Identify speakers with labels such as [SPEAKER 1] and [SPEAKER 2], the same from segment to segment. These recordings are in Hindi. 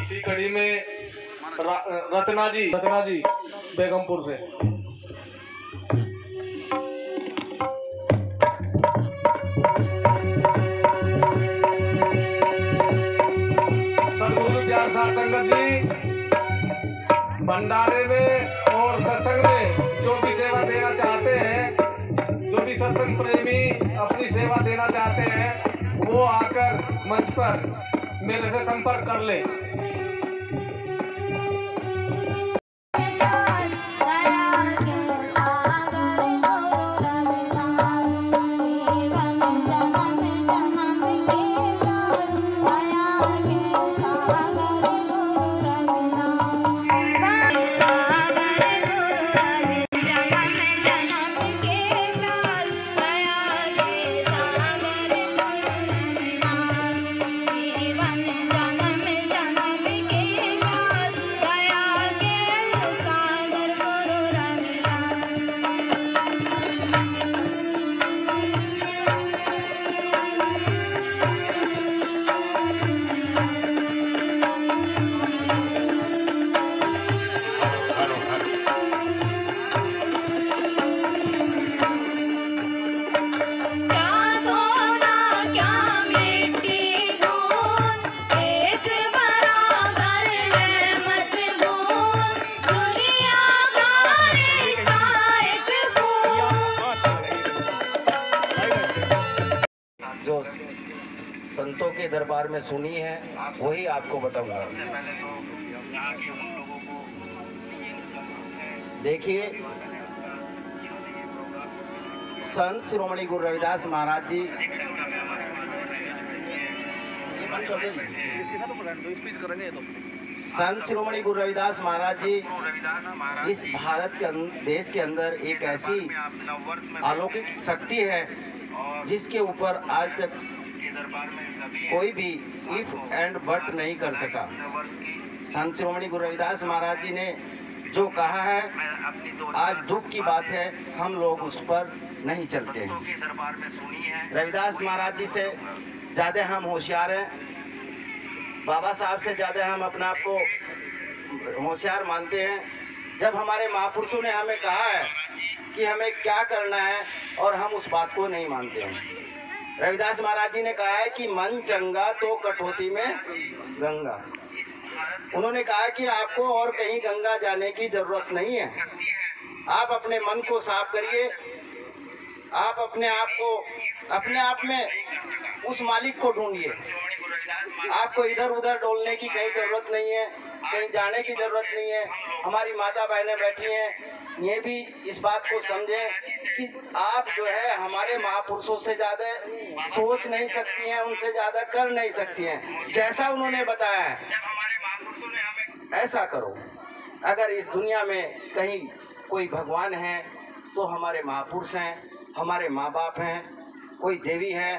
[SPEAKER 1] इसी कड़ी में रचना जी बेगमपुर से। सदगुरु प्यार साथ संगत जी भंडारे में और सत्संग में जो भी सेवा देना चाहते हैं, जो भी सत्संग प्रेमी अपनी सेवा देना चाहते हैं, वो आकर मंच पर मेरे से संपर्क कर ले।
[SPEAKER 2] जो संतों के दरबार में सुनी है वही आपको बताऊंगा। देखिए, संत शिरोमणि गुरु रविदास महाराज जी
[SPEAKER 1] स्पीच करेंगे तो
[SPEAKER 2] संत शिरोमणि गुरु रविदास महाराज जी इस भारत के देश के अंदर एक ऐसी अलौकिक शक्ति है जिसके ऊपर आज तक कोई भी इफ एंड बट नहीं कर सका। संत शिरोमणि गुरु रविदास महाराज जी ने जो कहा है, आज दुख की बात है हम लोग उस पर नहीं चलते हैं। रविदास महाराज जी से ज़्यादा हम होशियार हैं, बाबा साहब से ज़्यादा हम अपने आप को होशियार मानते हैं। जब हमारे महापुरुषों ने हमें कहा है कि हमें क्या करना है और हम उस बात को नहीं मानते हैं। रविदास महाराज जी ने कहा है कि मन चंगा तो कटौती में गंगा। उन्होंने कहा कि आपको और कहीं गंगा जाने की जरूरत नहीं है। आप अपने मन को साफ करिए, आप अपने आप में उस मालिक को ढूंढिए। आपको इधर उधर डोलने की कहीं जरूरत नहीं है, कहीं जाने की जरूरत नहीं है। हमारी माता बहनें बैठी हैं, ये भी इस बात को समझें कि आप जो है हमारे महापुरुषों से ज़्यादा सोच नहीं सकती हैं, उनसे ज़्यादा कर नहीं सकती हैं। जैसा उन्होंने बताया है ऐसा करो। अगर इस दुनिया में कहीं कोई भगवान है तो हमारे महापुरुष हैं, हमारे माँ बाप हैं। कोई देवी है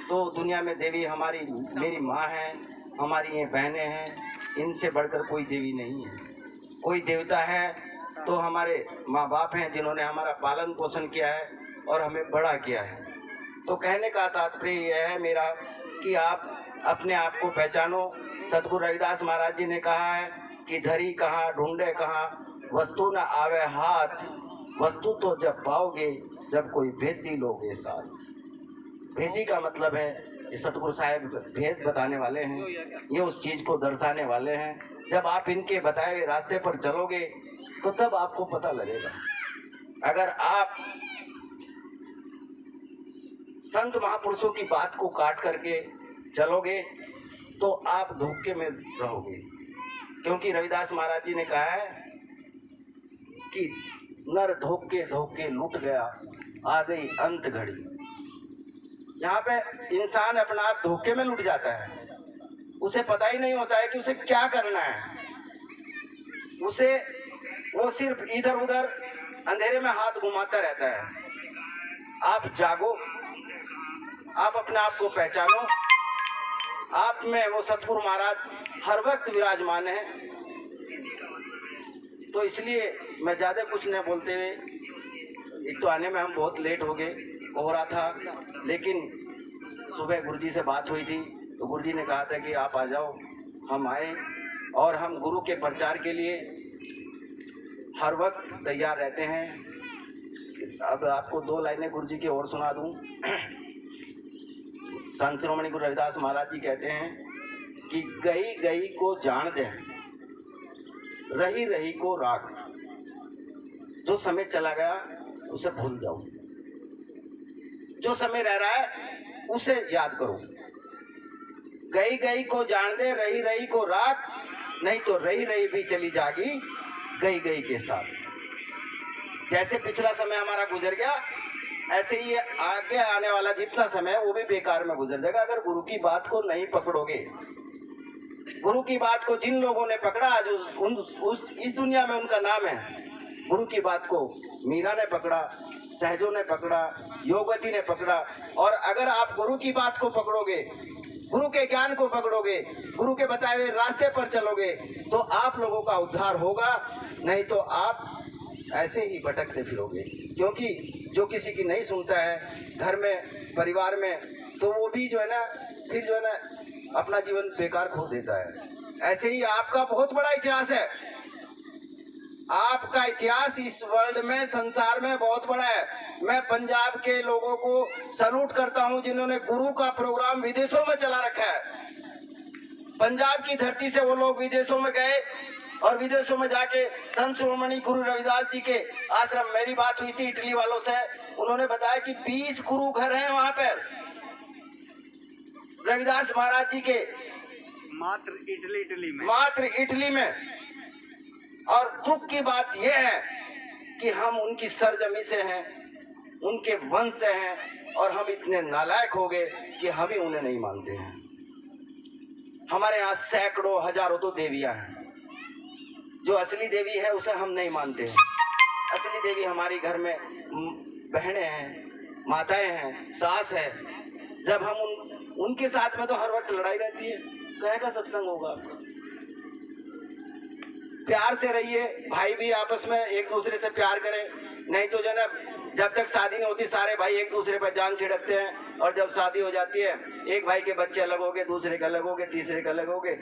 [SPEAKER 2] तो दुनिया में देवी मेरी माँ है, हमारी ये बहनें हैं। इनसे बढ़कर कोई देवी नहीं है। कोई देवता है तो हमारे माँ बाप हैं जिन्होंने हमारा पालन पोषण किया है और हमें बड़ा किया है। तो कहने का तात्पर्य यह है मेरा कि आप अपने आप को पहचानो। सतगुरु रविदास महाराज जी ने कहा है कि धरी कहाँ ढूंढे कहाँ, वस्तु न आवे हाथ, वस्तु तो जब पाओगे जब कोई भेदी लोगे साथ। भेदी का मतलब है ये सतगुरु साहब भेद बताने वाले हैं, ये उस चीज को दर्शाने वाले हैं। जब आप इनके बताए हुए रास्ते पर चलोगे तो तब आपको पता लगेगा। अगर आप संत महापुरुषों की बात को काट करके चलोगे तो आप धोखे में रहोगे, क्योंकि रविदास महाराज जी ने कहा है कि नर धोखे धोखे लूट गया, आ गई अंत घड़ी। यहाँ पे इंसान अपना आप धोखे में लुट जाता है, उसे पता ही नहीं होता है कि उसे क्या करना है। वो सिर्फ इधर उधर अंधेरे में हाथ घुमाता रहता है। आप जागो, आप अपने आप को पहचानो। आप में वो सतगुरु महाराज हर वक्त विराजमान है। तो इसलिए मैं ज़्यादा कुछ नहीं बोलते हुए, एक तो आने में हम बहुत लेट हो गए, कोहरा था, लेकिन सुबह गुरुजी से बात हुई थी तो गुरुजी ने कहा था कि आप आ जाओ। हम आए और हम गुरु के प्रचार के लिए हर वक्त तैयार रहते हैं। अब आपको 2 लाइनें गुरुजी की और सुना दूं। संत शिरोमणि गुरु रविदास महाराज जी कहते हैं कि गई गई को जान दे, रही रही को राख। जो समय चला गया उसे भूल जाओ, जो समय रह रहा है उसे याद करो। गई गई को जान दे, रही रही को राख, नहीं तो रही रही भी चली जागी गई गई के साथ। जैसे पिछला समय हमारा गुजर गया, ऐसे ही आगे आने वाला जितना समय वो भी बेकार में गुजर जाएगा अगर गुरु की बात को नहीं पकड़ोगे। गुरु की बात को जिन लोगों ने पकड़ा, आज इस दुनिया में उनका नाम है। गुरु की बात को मीरा ने पकड़ा, सहजों ने पकड़ा, योगवती ने पकड़ा। और अगर आप गुरु की बात को पकड़ोगे, गुरु के ज्ञान को पकड़ोगे, गुरु के बताए हुए रास्ते पर चलोगे तो आप लोगों का उद्धार होगा, नहीं तो आप ऐसे ही भटकते फिरोगे। क्योंकि जो किसी की नहीं सुनता है घर में, परिवार में, तो वो भी जो है ना फिर जो है ना अपना जीवन बेकार खो देता है। ऐसे ही आपका बहुत बड़ा इतिहास है। आपका इतिहास इस वर्ल्ड में, संसार में बहुत बड़ा है। मैं पंजाब के लोगों को सैल्यूट करता हूं जिन्होंने गुरु का प्रोग्राम विदेशों में चला रखा है। पंजाब की धरती से वो लोग विदेशों में गए और विदेशों में जाके संत शिरोमणि गुरु रविदास जी के आश्रम, मेरी बात हुई थी इटली वालों से, उन्होंने बताया कि 20 गुरु घर हैं वहां पर रविदास महाराज जी के,
[SPEAKER 3] मात्र इटली में। और दुख की बात यह है कि हम उनकी सरजमी से हैं, उनके वंश से हैं, और हम इतने नालायक हो गए कि हम ही उन्हें नहीं मानते हैं। हमारे यहाँ सैकड़ों हजारों तो देवियां हैं। जो असली देवी है उसे हम नहीं मानते हैं। असली देवी हमारी घर में बहनें हैं, माताएं हैं, सास है। जब हम उनके साथ में तो हर वक्त लड़ाई रहती है, कहे का सत्संग होगा? प्यार से रहिए, भाई भी आपस में एक दूसरे से प्यार करें। नहीं तो जो ना, जब तक शादी नहीं होती सारे भाई एक दूसरे पर जान छिड़कते हैं, और जब शादी हो जाती है एक भाई के बच्चे अलग हो गए, दूसरे का अलग हो गए, तीसरे का अलग हो गए।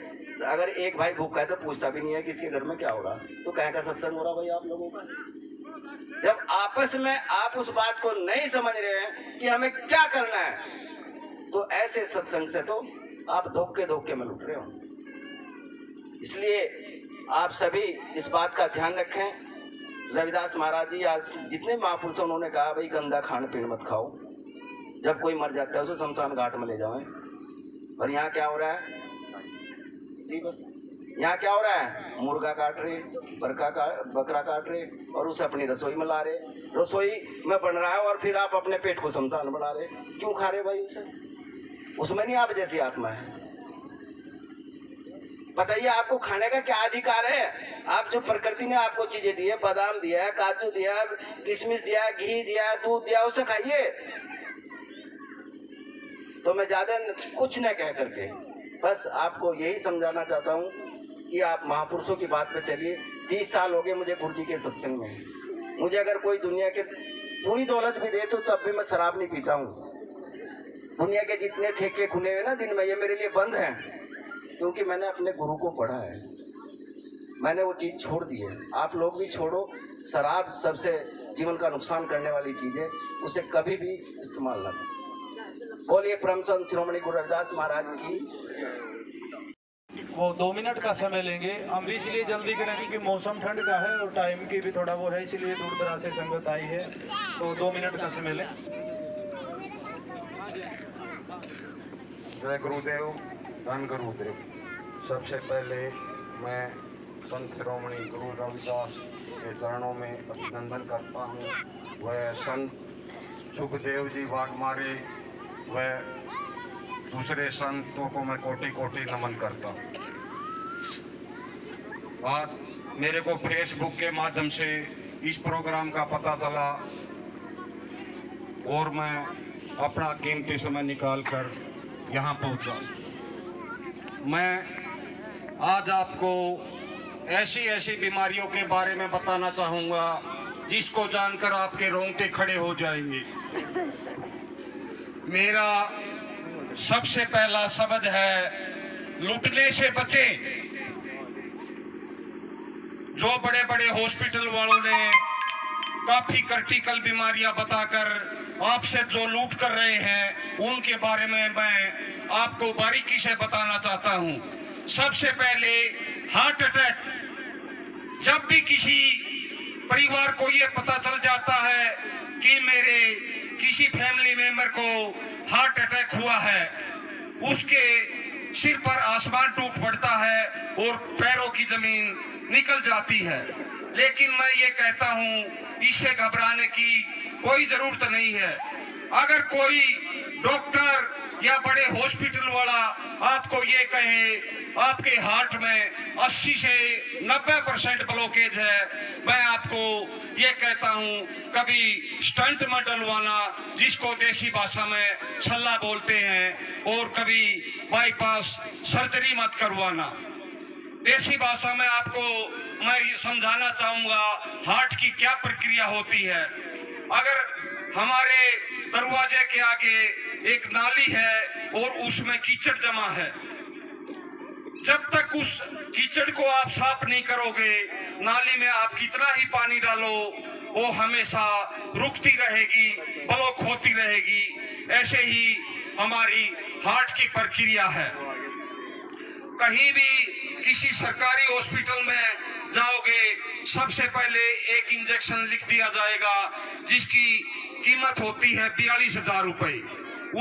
[SPEAKER 3] अगर एक भाई भूखा है तो पूछता भी नहीं है किसके घर में क्या हो रहा। तो कहे का सत्संग हो रहा भाई आप लोगों का? जब आपस में आप उस बात को नहीं समझ रहे हैं कि हमें क्या करना है, तो ऐसे सत्संग से तो आप धोखे में लुट रहे हो। इसलिए आप सभी इस बात का ध्यान रखें। रविदास महाराज जी, आज जितने महापुरुष उन्होंने कहा भाई गंदा खान पीन मत खाओ, जब कोई मर जाता है उसे शमशान घाट में ले जाएं। और यहाँ क्या हो रहा है जी? बस यहाँ क्या हो रहा है? मुर्गा काट रहे, बकरा काट रहे और उसे अपनी रसोई में ला रहे। रसोई में बन रहा है और फिर आप अपने पेट को शमशान बना रहे। क्यों खा रहे भाई उसे? उसमें नहीं आप जैसी आत्मा है। बताइए आपको खाने का क्या अधिकार है? आप जो प्रकृति ने आपको चीजें दी है, बादाम दिया है, काजू दिया है, किशमिश दिया है, घी दिया है, दूध दिया है, उसे खाइए। तो मैं ज्यादा कुछ न कह करके बस आपको यही समझाना चाहता हूँ कि आप महापुरुषों की बात पे चलिए। 30 साल हो गए मुझे गुरु जी के सत्संग में। मुझे अगर कोई दुनिया के पूरी दौलत भी दे तो तब भी मैं शराब नहीं पीता हूँ। दुनिया के जितने ठेके खुले हुए ना दिन में, ये मेरे लिए बंद हैं, क्योंकि मैंने अपने गुरु को पढ़ा है। मैंने वो चीज़ छोड़ दी है। आप लोग भी छोड़ो। शराब सबसे जीवन का नुकसान करने वाली चीज़ है, उसे कभी भी इस्तेमाल ना करें। बोलिए परम संत शिरोमणि गुरु रविदास महाराज की।
[SPEAKER 4] वो 2 मिनट का समय लेंगे हम भी, इसलिए जल्दी करें क्योंकि मौसम ठंड का है और टाइम की भी थोड़ा वो है, इसलिए दूर दराज से संगत आई है, तो 2 मिनट का समय लें।
[SPEAKER 5] जय गुरुदेव, धन गुरुदेव। सबसे पहले मैं संत शिरोमणि गुरु रविदास के चरणों में अभिनंदन करता हूँ। वह संत सुखदेव जी वाघमारे व दूसरे संतों को मैं कोटि कोटि नमन करता हूँ। आज मेरे को फेसबुक के माध्यम से इस प्रोग्राम का पता चला और मैं अपना कीमती समय निकाल कर यहाँ पहुँचा। मैं आज आपको ऐसी बीमारियों के बारे में बताना चाहूँगा जिसको जानकर आपके रोंगटे खड़े हो जाएंगे। मेरा सबसे पहला शब्द है, लूटने से बचे। जो बड़े बड़े हॉस्पिटल वालों ने काफी क्रिटिकल बीमारियां बताकर आपसे जो लूट कर रहे हैं, उनके बारे में मैं आपको बारीकी से बताना चाहता हूं। सबसे पहले हार्ट अटैक। जब भी किसी परिवार को ये पता चल जाता है कि मेरे किसी फैमिली मेंबर को हार्ट अटैक हुआ है, उसके सिर पर आसमान टूट पड़ता है और पैरों की जमीन निकल जाती है। लेकिन मैं ये कहता हूँ, इससे घबराने की कोई जरूरत नहीं है। अगर कोई डॉक्टर या बड़े हॉस्पिटल वाला आपको ये कहे आपके हार्ट में 80 से 90% ब्लॉकेज है, मैं आपको ये कहता हूँ कभी स्टंट मत डलवाना, जिसको देसी भाषा में छल्ला बोलते हैं, और कभी बाईपास सर्जरी मत करवाना। देसी भाषा में आपको मैं ये समझाना चाहूँगा हार्ट की क्या प्रक्रिया होती है। अगर हमारे दरवाजे के आगे एक नाली है और उसमें कीचड़ जमा है, जब तक उस कीचड़ को आप साफ नहीं करोगे, नाली में आप कितना ही पानी डालो वो हमेशा रुकती रहेगी, ब्लॉक होती रहेगी। ऐसे ही हमारी हार्ट की प्रक्रिया है। कहीं भी किसी सरकारी हॉस्पिटल में जाओगे, सबसे पहले एक इंजेक्शन लिख दिया जाएगा जिसकी कीमत होती है 42,000 रुपए।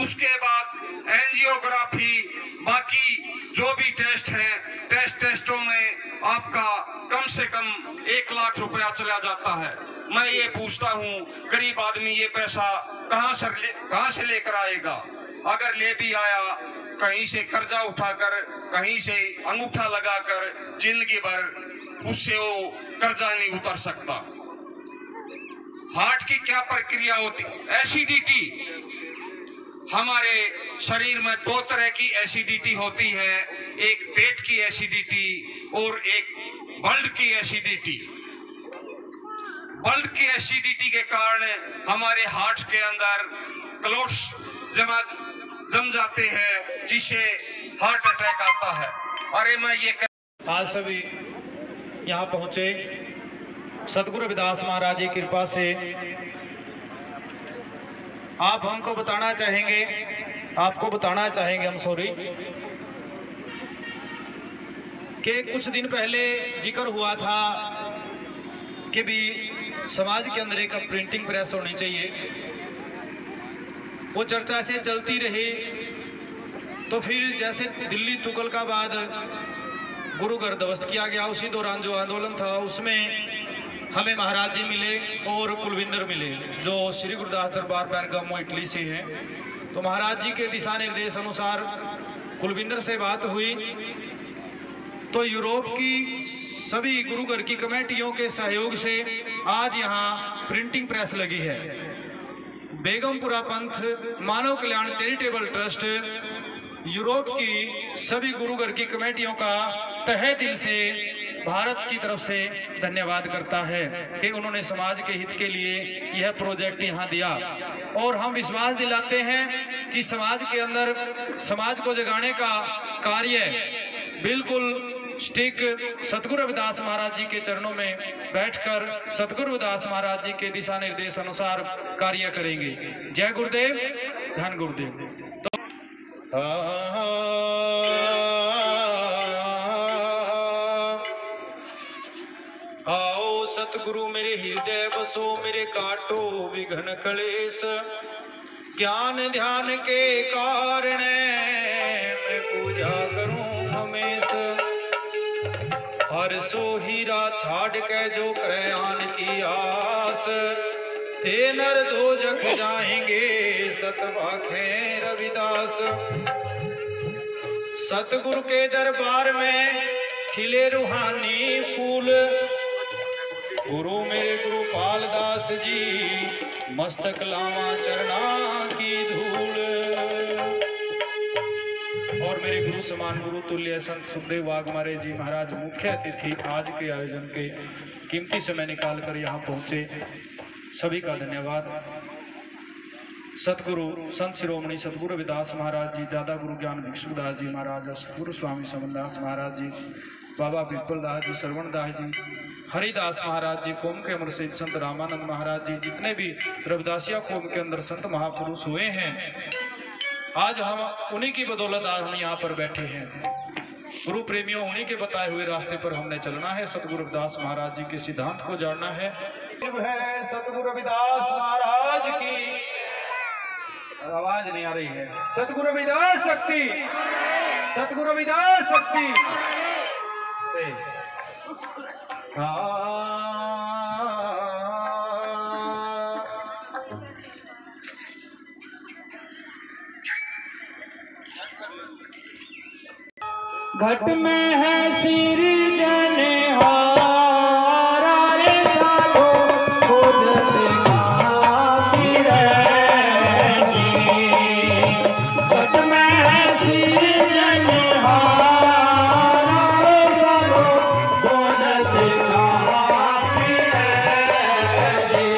[SPEAKER 5] उसके बाद एंजियोग्राफी, बाकी जो भी टेस्ट हैं, टेस्टों में आपका कम से कम 1 लाख रुपया चला जाता है। मैं ये पूछता हूँ, गरीब आदमी ये पैसा कहाँ से लेकर आएगा? अगर ले भी आया कहीं से कर्जा उठाकर, कहीं से अंगूठा लगाकर, जिंदगी भर उससे वो कर्जा नहीं उतर सकता। हार्ट की क्या प्रक्रिया होती? एसिडिटी। हमारे शरीर में दो तरह की एसिडिटी होती है, एक पेट की एसिडिटी और एक ब्लड की एसिडिटी। ब्लड की एसिडिटी के कारण हमारे हार्ट के अंदर क्लोट्स जम जाते हैं, जिससे हार्ट अटैक आता है। अरे मैं ये
[SPEAKER 4] आज सभी यहाँ पहुँचे सतगुरु रविदास महाराज की कृपा से। आप हमको बताना चाहेंगे, आपको बताना चाहेंगे हम सॉरी, कि कुछ दिन पहले जिक्र हुआ था कि भी समाज के अंदर एक प्रिंटिंग प्रेस होनी चाहिए। वो चर्चा से चलती रही, तो फिर जैसे दिल्ली तुगलकाबाद गुरु घर ध्वस्त किया गया, उसी दौरान जो आंदोलन था उसमें हमें महाराज जी मिले और कुलविंदर मिले, जो श्री गुरुदास दरबार बैरगामो इटली से हैं। तो महाराज जी के दिशा निर्देश अनुसार कुलविंदर से बात हुई, तो यूरोप की सभी गुरु घर की कमेटियों के सहयोग से आज यहाँ प्रिंटिंग प्रेस लगी है। बेगमपुरा पंथ मानव कल्याण चैरिटेबल ट्रस्ट यूरोप की सभी गुरु घर की कमेटियों का तहे दिल से भारत की तरफ से धन्यवाद करता है कि उन्होंने समाज के हित के लिए यह प्रोजेक्ट यहाँ दिया। और हम विश्वास दिलाते हैं कि समाज के अंदर समाज को जगाने का कार्य बिल्कुल स्टिक सतगुरु रविदास महाराज जी के चरणों में बैठकर सतगुरु रविदास महाराज जी के दिशा निर्देश अनुसार कार्य करेंगे। जय गुरुदेव, धन गुरुदेव। तो आओ सतगुरु मेरे हृदय बसो, मेरे काटो विघ्न कलेश, ज्ञान ध्यान के कारण मैं पूजा करूं हमेश। हर सो हीरा छाड़ के जो करे आन की आस, ते नर दो जख जाएंगे सतवाखे रविदास। सतगुरु के दरबार में खिले रूहानी फूल, गुरु मेरे गुरु पालदास जी मस्तक लावा चरणा की धूल। और मेरे गुरु समान गुरु तुल्य संत सुखदेव वाघमारे जी महाराज मुख्य अतिथि आज के आयोजन के कीमती समय निकाल कर यहाँ पहुँचे, सभी का धन्यवाद। सतगुरु संत शिरोमणि सतगुरु रविदास महाराज जी, दादा गुरु ज्ञान भिक्षुदास जी महाराज, सतगुरु स्वामी समनदास महाराज जी, बाबा पिपलदास जी, श्रवणदास जी, हरिदास महाराज जी, कोम के अमर सिद्ध संत रामानंद महाराज जी, जितने भी रविदासिया कोम के अंदर संत महापुरुष हुए हैं, आज हम उन्हीं की बदौलत आज हम यहाँ पर बैठे हैं। गुरु प्रेमियों, उन्हीं के बताए हुए रास्ते पर हमने चलना है, सतगुरु रविदास महाराज जी के सिद्धांत को जानना है। सतगुरु रविदास महाराज की आवाज नहीं आ रही है। सतगुरु रविदास शक्ति, सतगुरु रविदास शक्ति से घट में है श्री जनहारा रे साधो खोजत काफी रहेगी। घट में है श्री जनहारा रे साधो खोजत काफी रहेगी।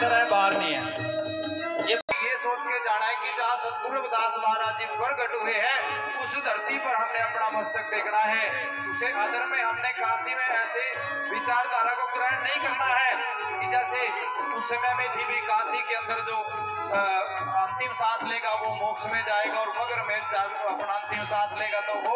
[SPEAKER 4] अंदर है, बाहर नहीं है। ये सोच के जाना है कि जहाँ सतगुरु रविदास महाराज जी प्रकट हुए हैं उस धरती पर हमने अपना मस्तक टेकना है। उसे आदर में हमने काशी में ऐसे विचारधारा को ग्रहण नहीं करना है कि जैसे उस समय में थी भी काशी के अंदर जो अंतिम सांस लेगा वो मोक्ष में जाएगा और मगर में अपना अंतिम सांस लेगा तो वो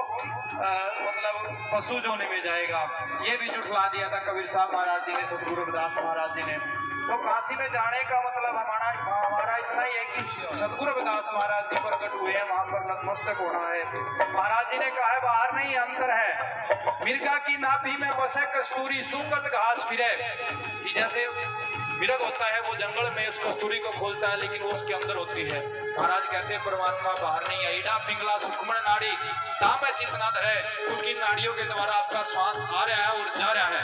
[SPEAKER 4] मतलब पशु जोनि में जाएगा। ये भी जुटला दिया था कबीर साहब महाराज जी ने, सतगुरु रविदास महाराज जी ने। तो काशी में जाने का मतलब हमारा इतना ही है कि सतगुरु रविदास महाराज जी प्रकट हुए हैं, वहां पर नतमस्तक होना है। महाराज जी ने कहा है बाहर नहीं अंदर है। मिर्गा की नाभि में बसे कस्तूरी सूंघत घास फिरे। जैसे मिर्ग होता है वो जंगल में उस कस्तूरी को खोलता है लेकिन वो उसके अंदर होती है। महाराज कहते हैं परमात्मा बाहर नहीं है। ईडा पिंगला सुखमण नाड़ी ताम चितना धरे, उनकी नाड़ियों के द्वारा आपका श्वास आ रहा है और जा रहा है।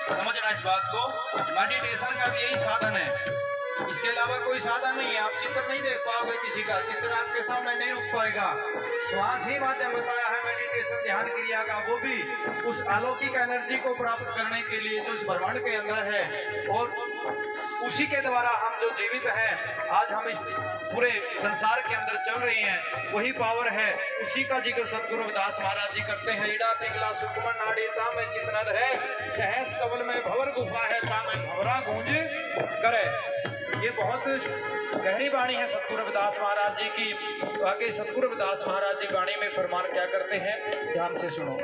[SPEAKER 4] समझना इस बात को। मेडिटेशन का भी यही साधन है, इसके अलावा कोई साधन नहीं है। आप चित्र नहीं देख पाओगे, किसी का चित्र आपके सामने नहीं रुक पाएगा। श्वास ही माध्यम बताया है मेडिटेशन ध्यान क्रिया का, वो भी उस अलौकिक एनर्जी को प्राप्त करने के लिए जो इस ब्रह्मांड के अंदर है और उसी के द्वारा हम जो जीवित हैं, आज हम इस पूरे संसार के अंदर चल रही हैं, वही पावर है। उसी का जिक्र सतगुरु रविदास महाराज जी करते हैं। ईडा पिघला सुखमन नाड़ी ताम चितनद है, सहस कवल में भवर गुफा है ताम भवरा गूंज करे। ये बहुत गहरी वाणी है सतगुरु रविदास महाराज जी की। आगे सतगुरु रविदास महाराज जी वाणी में फरमान क्या करते हैं, ध्यान से सुनो।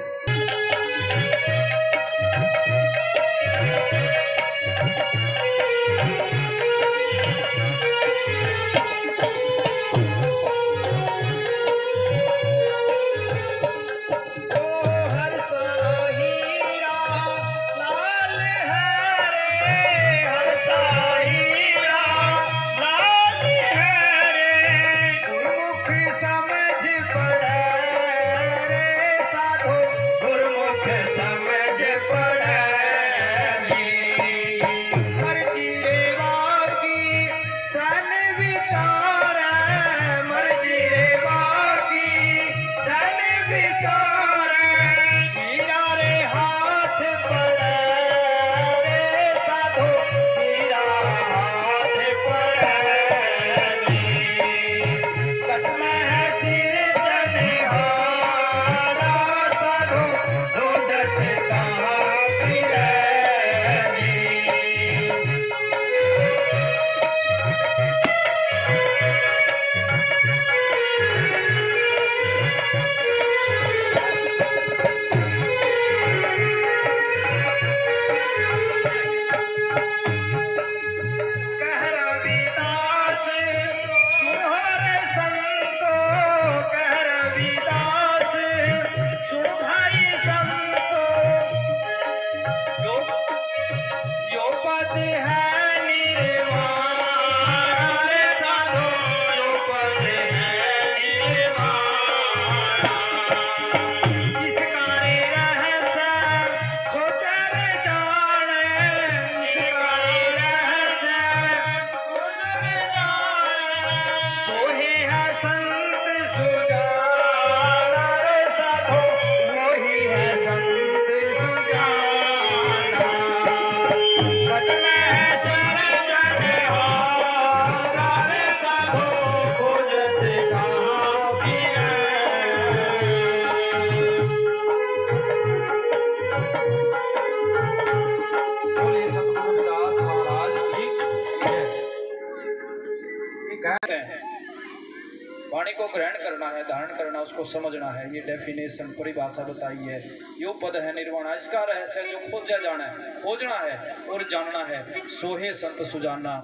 [SPEAKER 4] वाणी को ग्रहण करना है, धारण करना, उसको समझना है। ये डेफिनेशन परिभाषा बताई है। यो पद है निर्वाण, इसका रहस्य जो खोजा जाना है, खोजना है और जानना है। सोहे संत सुजाना।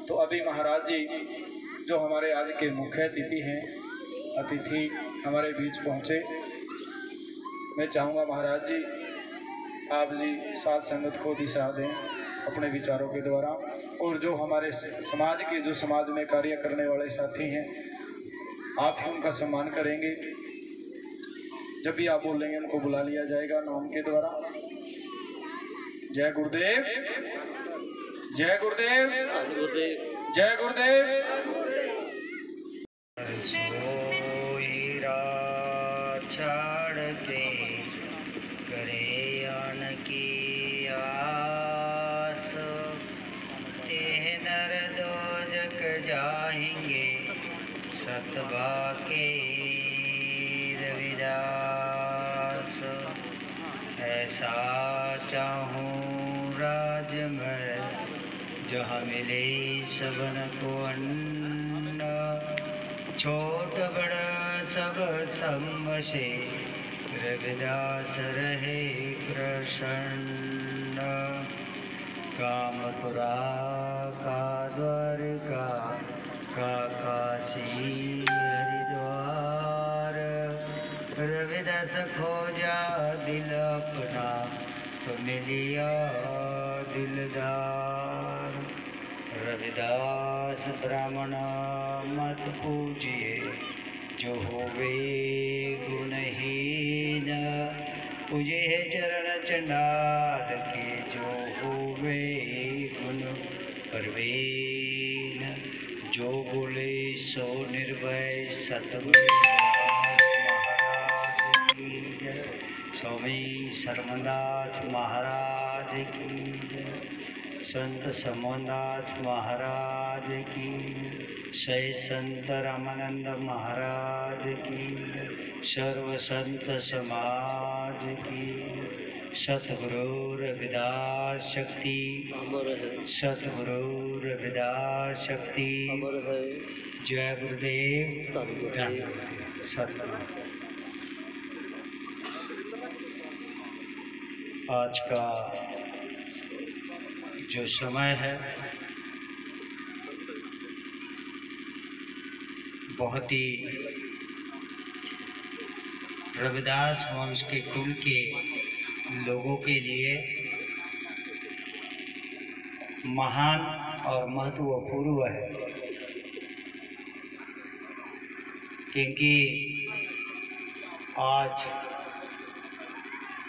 [SPEAKER 4] तो अभी महाराज जी जो हमारे आज के मुख्य अतिथि हैं, अतिथि हमारे बीच पहुँचे। मैं चाहूँगा महाराज जी आप जी साथ संगत को दिशा दें अपने विचारों के द्वारा, और जो हमारे समाज के जो समाज में कार्य करने वाले साथी हैं आप ही उनका सम्मान करेंगे। जब भी आप बोलेंगे उनको बुला लिया जाएगा नाम के द्वारा। जय गुरुदेव, जय गुरुदेव, जय गुरुदेव। छाड़ के करे आन की आस, नर
[SPEAKER 6] चाहेंगे सतबा के रविदास। ऐसा चाहूँ राज मैं जहाँ मिले सबन को अन्न, छोट बड़ा सब सम से रविदास रहे प्रसन्न। कामपुरा का द्वारका का काशी हरिद्वार, रविदास खोजा दिल अपना तो मिलिया दिलदार। रविदास ब्राह्मण मत पूजिए जो होवे गुणहीन, पूजे चरण चंडाल के जो होवे गुण प्रवीण। जो बोले सो निर्भय सतगुरु महाराज की जय। स्वामी शर्मदास महाराज की जय। संत समोदास महाराज की, जय संत रामानंद महाराज की, सर्व संत समाज की। सतगुरु रविदास शक्ति, सतगुरु रविदास शक्ति। जय गुरुदेव। सतगुरु। आज का जो समय है बहुत ही रविदास वंश के कुल के लोगों के लिए महान और महत्वपूर्ण है, क्योंकि आज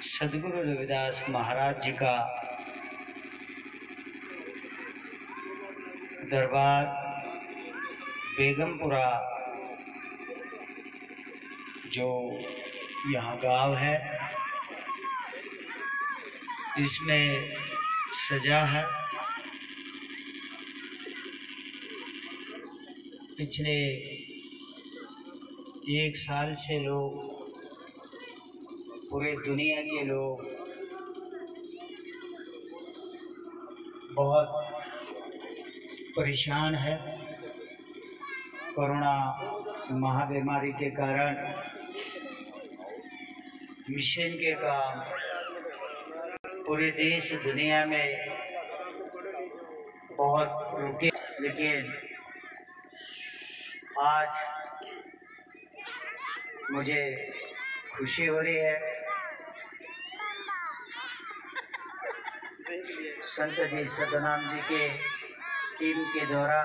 [SPEAKER 6] सद्गुरु रविदास महाराज जी का दरबार बेगमपुरा जो यहाँ गांव है इसमें सजा है। पिछले 1 साल से लोग, पूरे दुनिया के लोग बहुत परेशान है। कोरोना महाबीमारी के कारण मिशन के काम पूरे देश दुनिया में बहुत रुके, लेकिन आज मुझे खुशी हो रही है। संत जी सतनाम जी के टीम के द्वारा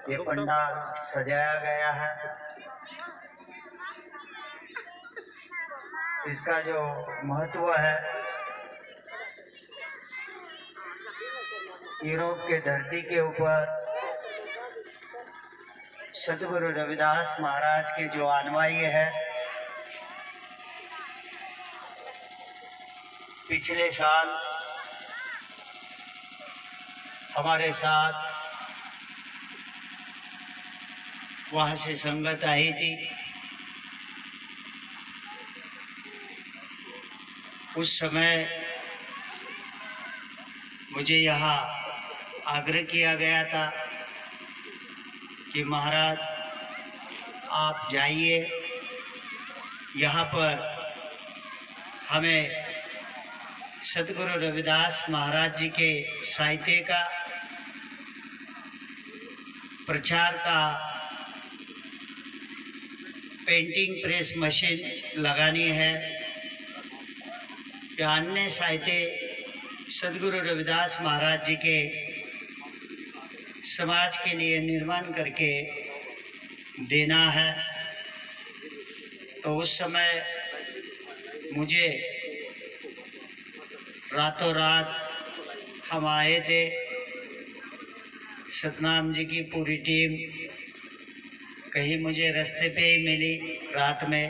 [SPEAKER 6] ये पंडाल सजाया गया है। इसका जो महत्व है, यूरोप के धरती के ऊपर सतगुरु रविदास महाराज के जो अनुयायी है, पिछले साल हमारे साथ वहाँ से संगत आई थी। उस समय मुझे यहाँ आग्रह किया गया था कि महाराज आप जाइए, यहाँ पर हमें सतगुरु रविदास महाराज जी के साहित्य का प्रचार का पेंटिंग प्रेस मशीन लगानी है, या अन्य साहित्य सतगुरु रविदास महाराज जी के समाज के लिए निर्माण करके देना है। तो उस समय मुझे रातों रात हम आए थे, सतनाम जी की पूरी टीम कहीं मुझे रास्ते पे ही मिली रात में।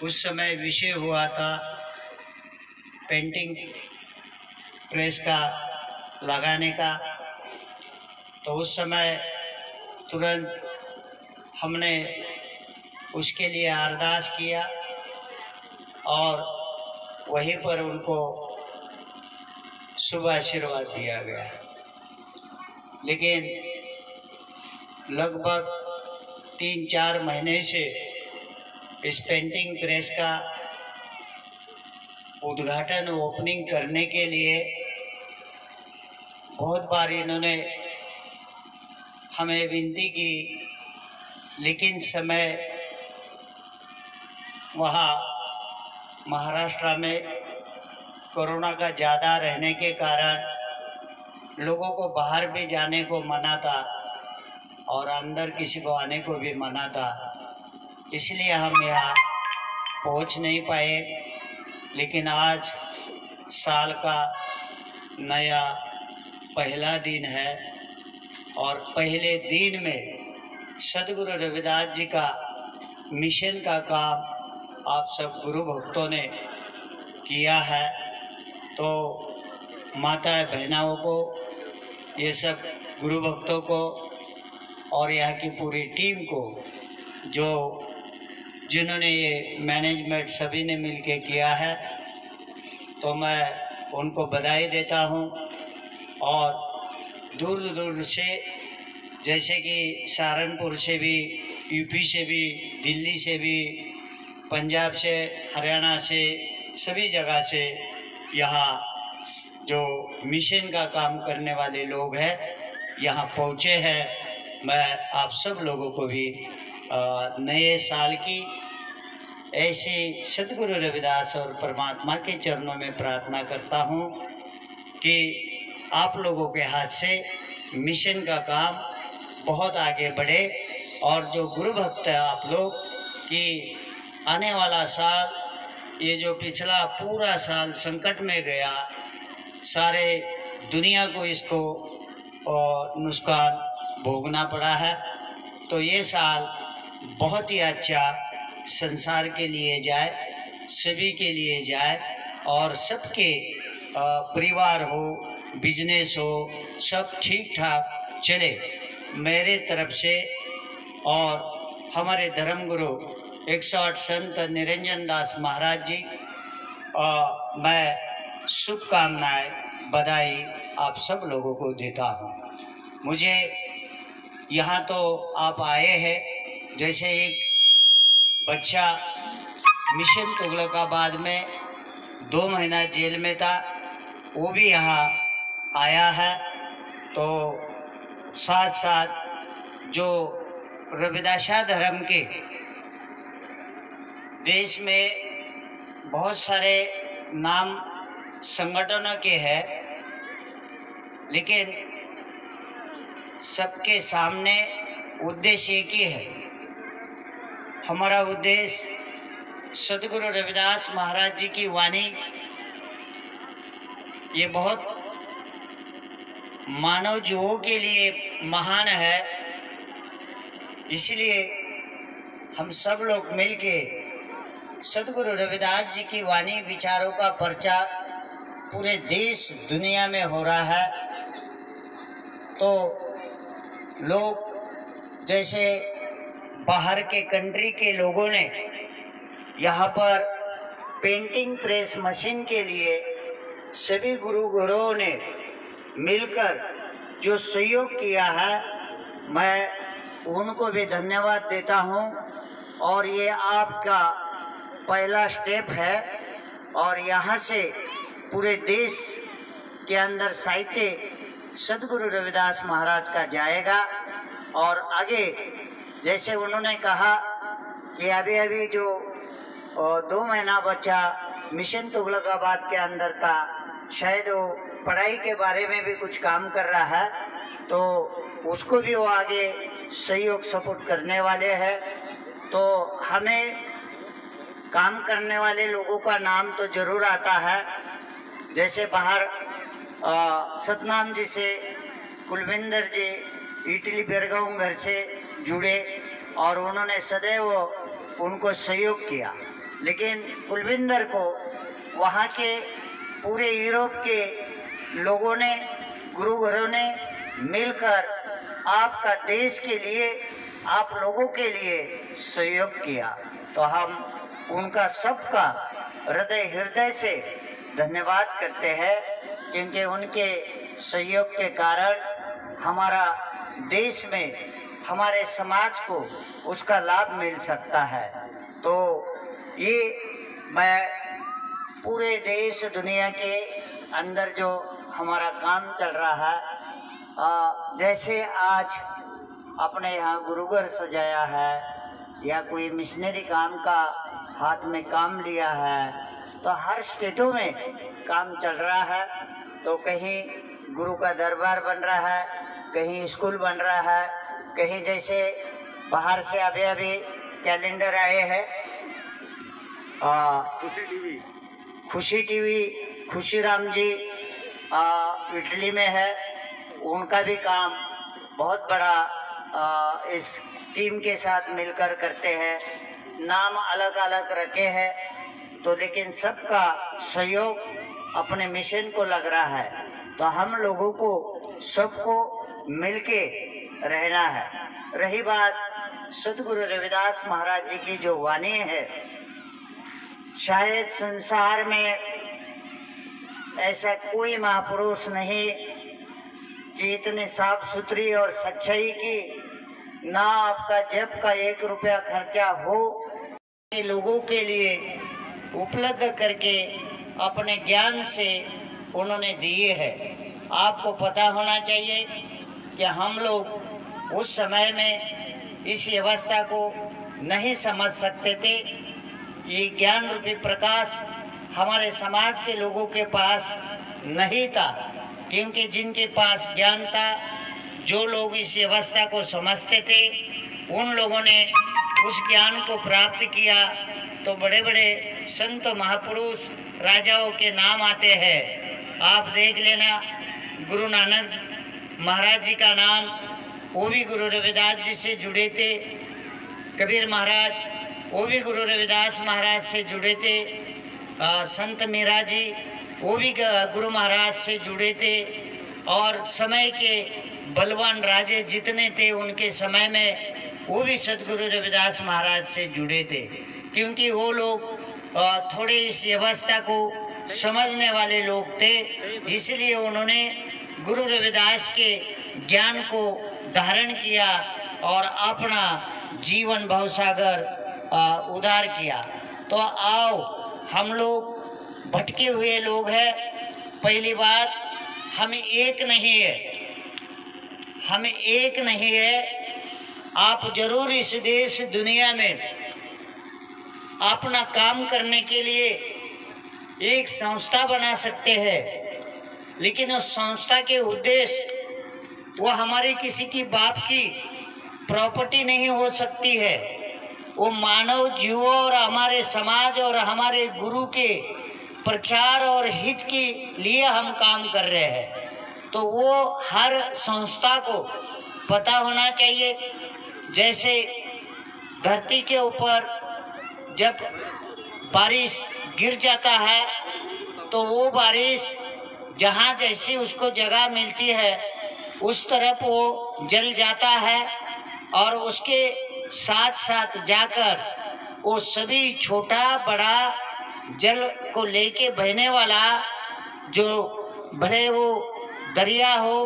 [SPEAKER 6] उस समय विषय हुआ था पेंटिंग प्रेस का लगाने का। तो उस समय तुरंत हमने उसके लिए अरदास किया और वहीं पर उनको शुभ आशीर्वाद दिया गया। लेकिन लगभग 3-4 महीने से इस पेंटिंग प्रेस का उद्घाटन ओपनिंग करने के लिए बहुत बार इन्होंने हमें विनती की, लेकिन समय वहाँ महाराष्ट्र में कोरोना का ज़्यादा रहने के कारण लोगों को बाहर भी जाने को मना था और अंदर किसी को आने को भी मना था, इसलिए हम यहाँ पहुँच नहीं पाए। लेकिन आज साल का नया पहला दिन है और पहले दिन में सद्गुरु रविदास जी का मिशन का काम आप सब गुरु भक्तों ने किया है। तो माता बहनाओं को, ये सब गुरु भक्तों को और यहाँ की पूरी टीम को, जो जिन्होंने ये मैनेजमेंट सभी ने मिलके किया है, तो मैं उनको बधाई देता हूँ। और दूर दूर से, जैसे कि सहारनपुर से भी, यूपी से भी, दिल्ली से भी, पंजाब से, हरियाणा से, सभी जगह से यहाँ जो मिशन का काम करने वाले लोग हैं यहाँ पहुँचे हैं। मैं आप सब लोगों को भी नए साल की ऐसी सद्गुरु रविदास और परमात्मा के चरणों में प्रार्थना करता हूँ कि आप लोगों के हाथ से मिशन का काम बहुत आगे बढ़े और जो गुरु भक्त है आप लोग कि आने वाला साल, ये जो पिछला पूरा साल संकट में गया, सारे दुनिया को इसको नुकसान भोगना पड़ा है, तो ये साल बहुत ही अच्छा संसार के लिए जाए, सभी के लिए जाए और सबके परिवार हो, बिजनेस हो, सब ठीक ठाक चले मेरे तरफ से। और हमारे धर्मगुरु 108 संत निरंजन दास महाराज जी, मैं शुभकामनाएं, बधाई आप सब लोगों को देता हूँ। मुझे यहाँ तो आप आए हैं, जैसे एक बच्चा मिशन तुगलकाबाद में 2 महीना जेल में था, वो भी यहाँ आया है। तो साथ साथ जो रविदासा धर्म के देश में बहुत सारे नाम संगठनों के हैं, लेकिन सबके सामने उद्देश्य एक ही है। हमारा उद्देश्य सद्गुरु रविदास महाराज जी की वाणी, ये बहुत मानव जीवों के लिए महान है, इसलिए हम सब लोग मिलके सद्गुरु रविदास जी की वाणी विचारों का प्रचार पूरे देश दुनिया में हो रहा है। तो लोग, जैसे बाहर के कंट्री के लोगों ने यहाँ पर पेंटिंग प्रेस मशीन के लिए सभी गुरुओं ने मिलकर जो सहयोग किया है, मैं उनको भी धन्यवाद देता हूँ। और ये आपका पहला स्टेप है और यहाँ से पूरे देश के अंदर साहित्य सद्गुरु रविदास महाराज का जाएगा। और आगे जैसे उन्होंने कहा कि अभी अभी जो 2 महीना बच्चा मिशन तुगलकाबाद के अंदर था, शायद वो पढ़ाई के बारे में भी कुछ काम कर रहा है, तो उसको भी वो आगे सहयोग सपोर्ट करने वाले हैं। तो हमें काम करने वाले लोगों का नाम तो जरूर आता है, जैसे बाहर सतनाम जी से कुलविंदर जी इटली बेरगांव घर से जुड़े और उन्होंने सदैव उनको सहयोग किया। लेकिन कुलविंदर को वहाँ के पूरे यूरोप के लोगों ने, गुरुघरों ने मिलकर आपका देश के लिए, आप लोगों के लिए सहयोग किया, तो हम उनका सबका हृदय से धन्यवाद करते हैं, क्योंकि उनके सहयोग के कारण हमारा देश में, हमारे समाज को उसका लाभ मिल सकता है। तो ये मैं पूरे देश दुनिया के अंदर जो हमारा काम चल रहा है, जैसे आज अपने यहाँ गुरुघर सजाया है या कोई मिशनरी काम का हाथ में काम लिया है, तो हर स्टेटों में काम चल रहा है। तो कहीं गुरु का दरबार बन रहा है, कहीं स्कूल बन रहा है, कहीं जैसे बाहर से अभी कैलेंडर आए हैं, खुशी टीवी खुशीराम जी इटली में है, उनका भी काम बहुत बड़ा इस टीम के साथ मिलकर करते हैं। नाम अलग अलग रखे हैं, तो लेकिन सबका सहयोग अपने मिशन को लग रहा है। तो हम लोगों को सबको मिलके रहना है। रही बात सतगुरु रविदास महाराज जी की जो वाणी है, शायद संसार में ऐसा कोई महापुरुष नहीं कि इतने साफ सुथरी और सच्चाई की ना आपका जब का 1 रुपया खर्चा हो, लोगों के लिए उपलब्ध करके अपने ज्ञान से उन्होंने दिए हैं। आपको पता होना चाहिए कि हम लोग उस समय में इस व्यवस्था को नहीं समझ सकते थे। ये ज्ञान रूपी प्रकाश हमारे समाज के लोगों के पास नहीं था, क्योंकि जिनके पास ज्ञान था, जो लोग इस व्यवस्था को समझते थे, उन लोगों ने उस ज्ञान को प्राप्त किया। तो बड़े बड़े संत महापुरुष राजाओं के नाम आते हैं। आप देख लेना, गुरु नानक महाराज जी का नाम, वो भी गुरु रविदास जी से जुड़े थे। कबीर महाराज, वो भी गुरु रविदास महाराज से जुड़े थे। संत मीरा जी, वो भी गुरु महाराज से जुड़े थे। और समय के बलवान राजे जितने थे उनके समय में, वो भी सतगुरु रविदास महाराज से जुड़े थे, क्योंकि वो लोग थोड़े इस व्यवस्था को समझने वाले लोग थे। इसलिए उन्होंने गुरु रविदास के ज्ञान को धारण किया और अपना जीवन भवसागर उद्धार किया। तो आओ, हम लोग भटके हुए लोग हैं। पहली बात, हम एक नहीं है, हम एक नहीं है। आप जरूर इस देश दुनिया में अपना काम करने के लिए एक संस्था बना सकते हैं, लेकिन उस संस्था के उद्देश्य वो हमारी किसी की बाप की प्रॉपर्टी नहीं हो सकती है। वो मानव जीवों और हमारे समाज और हमारे गुरु के प्रचार और हित के लिए हम काम कर रहे हैं। तो वो हर संस्था को पता होना चाहिए। जैसे धरती के ऊपर जब बारिश गिर जाता है, तो वो बारिश जहाँ जैसी उसको जगह मिलती है उस तरफ वो जल जाता है, और उसके साथ साथ जाकर वो सभी छोटा बड़ा जल को लेके बहने वाला, जो भले वो दरिया हो,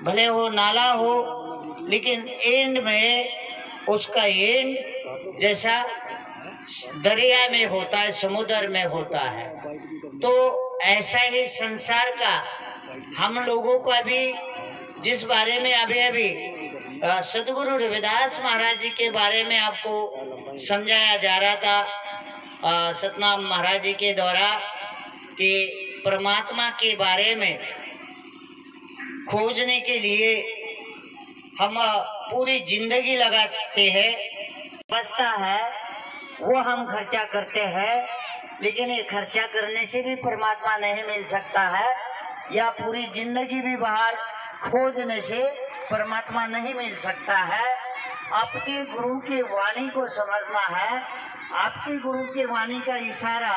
[SPEAKER 6] भले वो नाला हो, लेकिन एंड में उसका एंड जैसा दरिया में होता है, समुद्र में होता है। तो ऐसा ही संसार का हम लोगों का भी, जिस बारे में अभी सतगुरु रविदास महाराज जी के बारे में आपको समझाया जा रहा था सतनाम महाराज जी के द्वारा, कि परमात्मा के बारे में खोजने के लिए हम पूरी जिंदगी लगा सकते हैं। बचता है वो हम खर्चा करते हैं, लेकिन ये खर्चा करने से भी परमात्मा नहीं मिल सकता है, या पूरी जिंदगी भी बाहर खोजने से परमात्मा नहीं मिल सकता है। आपके गुरु के वाणी को समझना है। आपके गुरु के वाणी का इशारा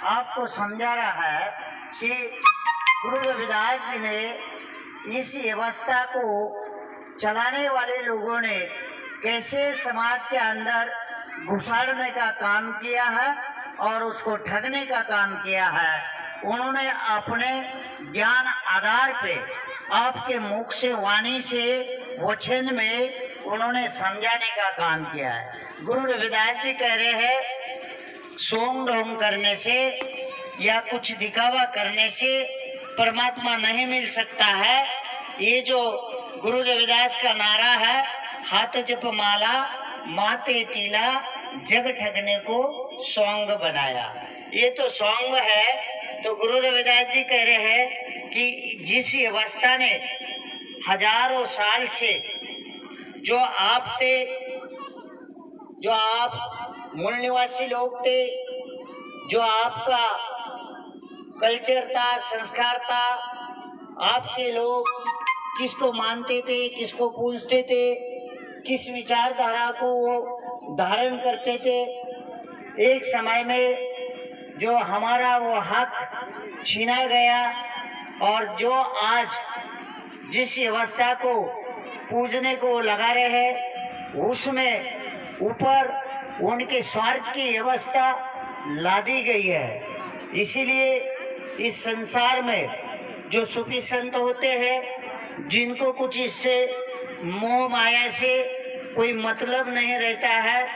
[SPEAKER 6] आपको समझा रहा है कि गुरु रविदास जी ने इस व्यवस्था को चलाने वाले लोगों ने कैसे समाज के अंदर घुसाड़ने का काम किया है और उसको ठगने का काम किया है, उन्होंने अपने ज्ञान आधार पे आपके मुख से, वाणी से, वचन में उन्होंने समझाने का काम किया है। गुरु रविदास जी कह रहे हैं सोंग ढोंग करने से या कुछ दिखावा करने से परमात्मा नहीं मिल सकता है। ये जो गुरु रविदास का नारा है, हाथ जप माला माते टीला जग ठगने को सौंग बनाया, ये तो सौंग है। तो गुरु रविदास जी कह रहे हैं कि जिस व्यवस्था ने हजारों साल से जो आप थे, जो आप मूल निवासी लोग थे, जो आपका कल्चर था, संस्कार था, आपके लोग किसको मानते थे, किसको पूजते थे, किस विचारधारा को वो धारण करते थे, एक समय में जो हमारा वो हक छीना गया और जो आज जिस व्यवस्था को पूजने को लगा रहे हैं, उसमें ऊपर उनके स्वार्थ की व्यवस्था ला दी गई है। इसीलिए इस संसार में जो सूफी संत होते हैं, जिनको कुछ इससे मोह माया से कोई मतलब नहीं रहता है,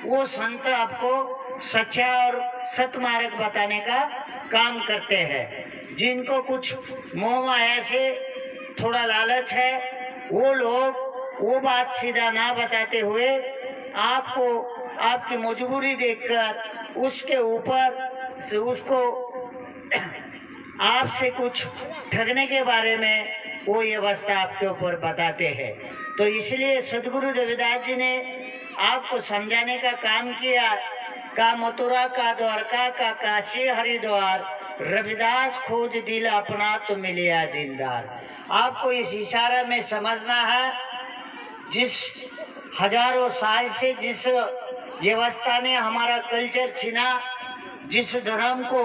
[SPEAKER 6] वो संत आपको सच्चा और सतमार्ग बताने का काम करते हैं। जिनको कुछ मोह माया से थोड़ा लालच है, वो लोग वो बात सीधा ना बताते हुए आपको आपकी मजबूरी देखकर उसके ऊपर से उसको आपसे कुछ ठगने के बारे में वो ये व्यवस्था आपके ऊपर बताते हैं। तो इसलिए सदगुरु रविदास जी ने आपको समझाने का काम किया का मथुरा का द्वारका का काशी हरिद्वार, रविदास खोज दिल अपना तो मिलिया दिलदार। आपको इस इशारा में समझना है, जिस हजारों साल से जिस व्यवस्था ने हमारा कल्चर छीना, जिस धर्म को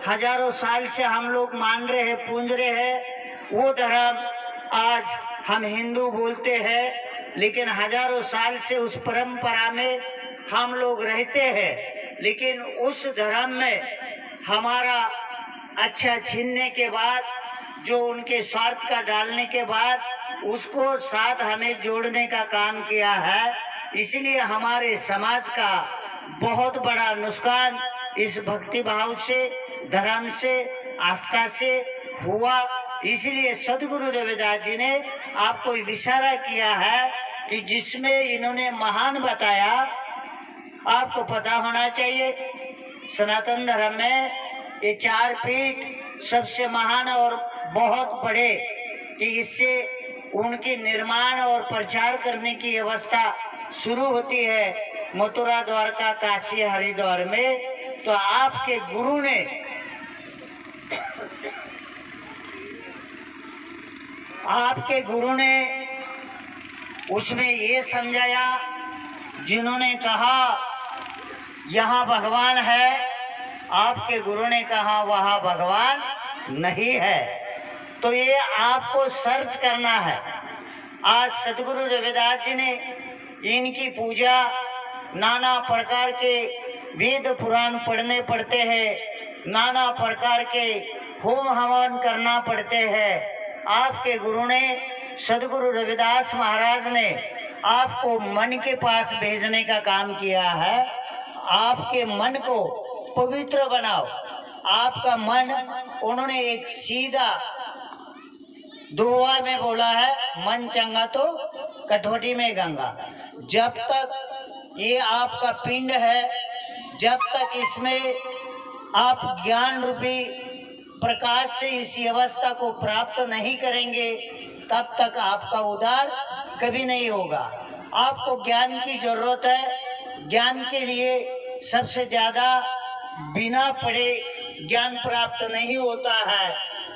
[SPEAKER 6] हजारों साल से हम लोग मान रहे हैं, पूज रहे हैं, वो धर्म आज हम हिंदू बोलते हैं, लेकिन हजारों साल से उस परंपरा में हम लोग रहते हैं। लेकिन उस धर्म में हमारा अच्छा छीनने के बाद, जो उनके स्वार्थ का डालने के बाद, उसको साथ हमें जोड़ने का काम किया है। इसलिए हमारे समाज का बहुत बड़ा नुकसान इस भक्ति भाव से, धर्म से, आस्था से हुआ। इसलिए सदगुरु रविदास जी ने आपको इशारा किया है कि जिसमें इन्होंने महान बताया, आपको पता होना चाहिए सनातन धर्म में ये 4 पीठ सबसे महान और बहुत बड़े, कि इससे उनके निर्माण और प्रचार करने की व्यवस्था शुरू होती है मथुरा, द्वारका, काशी, हरिद्वार में। तो आपके गुरु ने उसमें ये समझाया, जिन्होंने कहा यहाँ भगवान है, आपके गुरु ने कहा वहाँ भगवान नहीं है। तो ये आपको सर्च करना है। आज सदगुरु रविदास जी ने इनकी पूजा नाना प्रकार के वेद पुराण पढ़ने पड़ते हैं, नाना प्रकार के होम हवन करना पड़ते हैं। आपके गुरु ने, सदगुरु रविदास महाराज ने आपको मन के पास भेजने का काम किया है। आपके मन को पवित्र बनाओ। आपका मन, उन्होंने एक सीधा दोहा में बोला है, मन चंगा तो कटवटी में गंगा। जब तक ये आपका पिंड है, जब तक इसमें आप ज्ञान रूपी प्रकाश से इस अवस्था को प्राप्त नहीं करेंगे, तब तक आपका उद्धार कभी नहीं होगा। आपको ज्ञान की जरूरत है। ज्ञान के लिए सबसे ज्यादा बिना पढ़े ज्ञान प्राप्त नहीं होता है।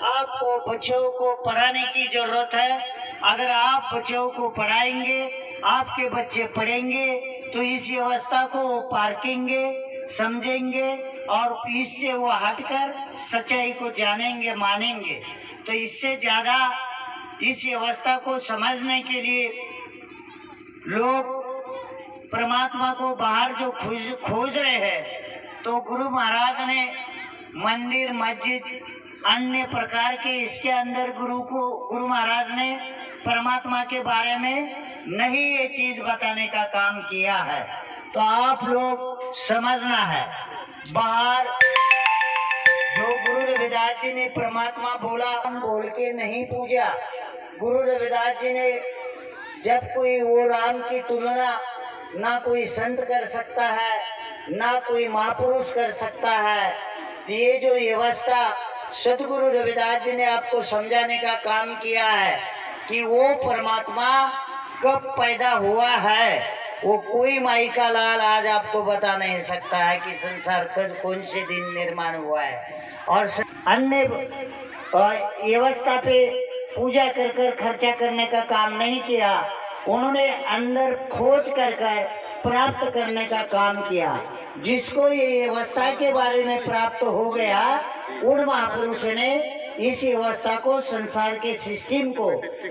[SPEAKER 6] आपको बच्चों को पढ़ाने की जरूरत है। अगर आप बच्चों को पढ़ाएंगे, आपके बच्चे पढ़ेंगे, तो इस अवस्था को वो पारखेंगे, समझेंगे और इससे वो हटकर सच्चाई को जानेंगे, मानेंगे। तो इससे ज्यादा इस व्यवस्था को समझने के लिए लोग परमात्मा को बाहर जो खोज रहे हैं, तो गुरु महाराज ने मंदिर मस्जिद अन्य प्रकार के इसके अंदर गुरु महाराज ने परमात्मा के बारे में नहीं ये चीज बताने का काम किया है। तो आप लोग समझना है, बाहर जो गुरु रविदास जी ने परमात्मा बोला बोल के नहीं पूजा। गुरु रविदास जी ने जब कोई वो राम की तुलना ना कोई संत कर सकता है ना कोई महापुरुष कर सकता है, तो ये जो व्यवस्था सदगुरु रविदास जी ने आपको समझाने का काम किया है कि वो परमात्मा कब पैदा हुआ है, वो कोई माई का लाल आज आपको बता नहीं सकता है कि संसार कौन से दिन निर्माण हुआ है। और अन्य व्यवस्था पे पूजा कर कर खर्चा करने का काम नहीं किया, उन्होंने अंदर खोज कर प्राप्त करने का काम किया। जिसको ये व्यवस्था के बारे में प्राप्त हो गया, उन महापुरुषों ने इस व्यवस्था को संसार के सिस्टम को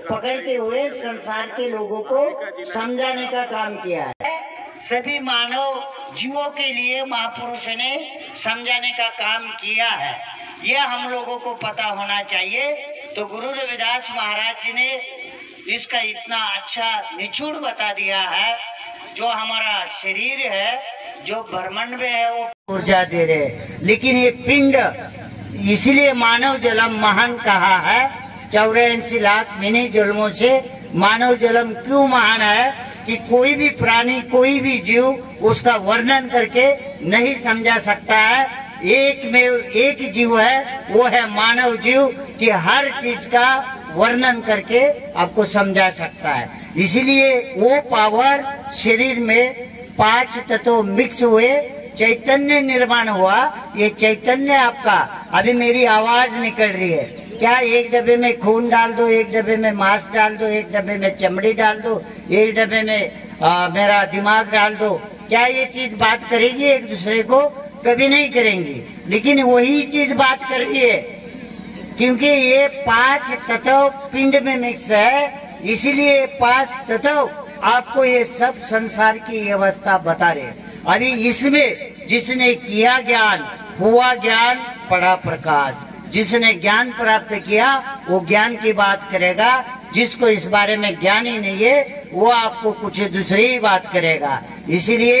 [SPEAKER 6] पकड़ते हुए संसार के लोगों को समझाने का काम किया है। सभी मानव जीवों के लिए महापुरुषों ने समझाने का काम किया है, यह हम लोगों को पता होना चाहिए। तो गुरु रविदास महाराज जी ने इसका इतना अच्छा निचोड़ बता दिया है। जो हमारा शरीर है, जो ब्रह्मांड में है, वो ऊर्जा दे रहे, लेकिन ये पिंड इसलिए मानव जन्म महान कहा है। 84 लाख मिनी जन्मों से मानव जन्म क्यों महान है कि कोई भी प्राणी कोई भी जीव उसका वर्णन करके नहीं समझा सकता है। एक जीव है, वो है मानव जीव, कि हर चीज का वर्णन करके आपको समझा सकता है। इसलिए वो पावर शरीर में 5 तत्व मिक्स हुए चैतन्य निर्माण हुआ। ये चैतन्य आपका अभी मेरी आवाज निकल रही है, क्या एक डब्बे में खून डाल दो, एक डब्बे में मांस डाल दो, एक डब्बे में चमड़ी डाल दो, एक डब्बे में मेरा दिमाग डाल दो, क्या ये चीज बात करेगी एक दूसरे को? कभी नहीं करेंगी। लेकिन वही चीज बात कर रही है, क्योंकि ये 5 तत्व पिंड में मिक्स है। इसलिए 5 तत्व आपको ये सब संसार की व्यवस्था बता रहे। अभी इसमें जिसने किया ज्ञान, हुआ ज्ञान, पढ़ा प्रकाश। जिसने ज्ञान प्राप्त किया वो ज्ञान की बात करेगा, जिसको इस बारे में ज्ञान ही नहीं है वो आपको कुछ दूसरी ही बात करेगा। इसलिए